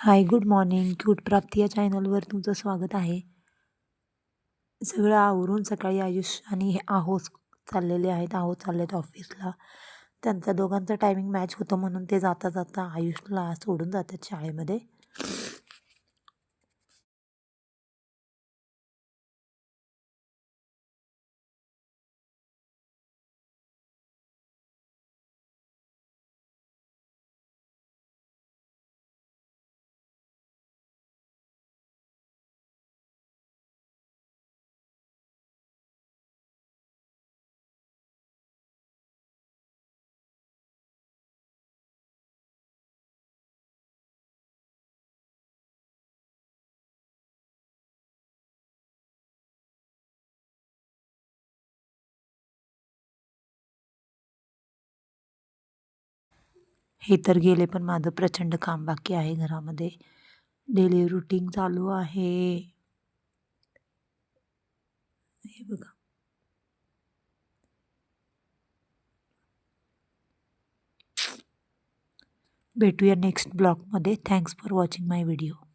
हाय, good morning. Cute प्राप्ती या चॅनलवर तुमचं स्वागत आहे. सगळं आवरून सकाळी आयुष आणि आहोस चाललेले आहेत. आहो चाललेत ऑफिसला. त्यांचा दोघांचा टायमिंग मॅच होतं म्हणून ते जाता जाता आयुषला सोडून जातात शाळेमध्ये. हे तर गेले, पण माझं प्रचंड काम बाकी आहे घरामध्ये. डेली रुटीन चालू आहे. हे बघा. भेटूया नेक्स्ट ब्लॉगमध्ये. Thanks for watching my video.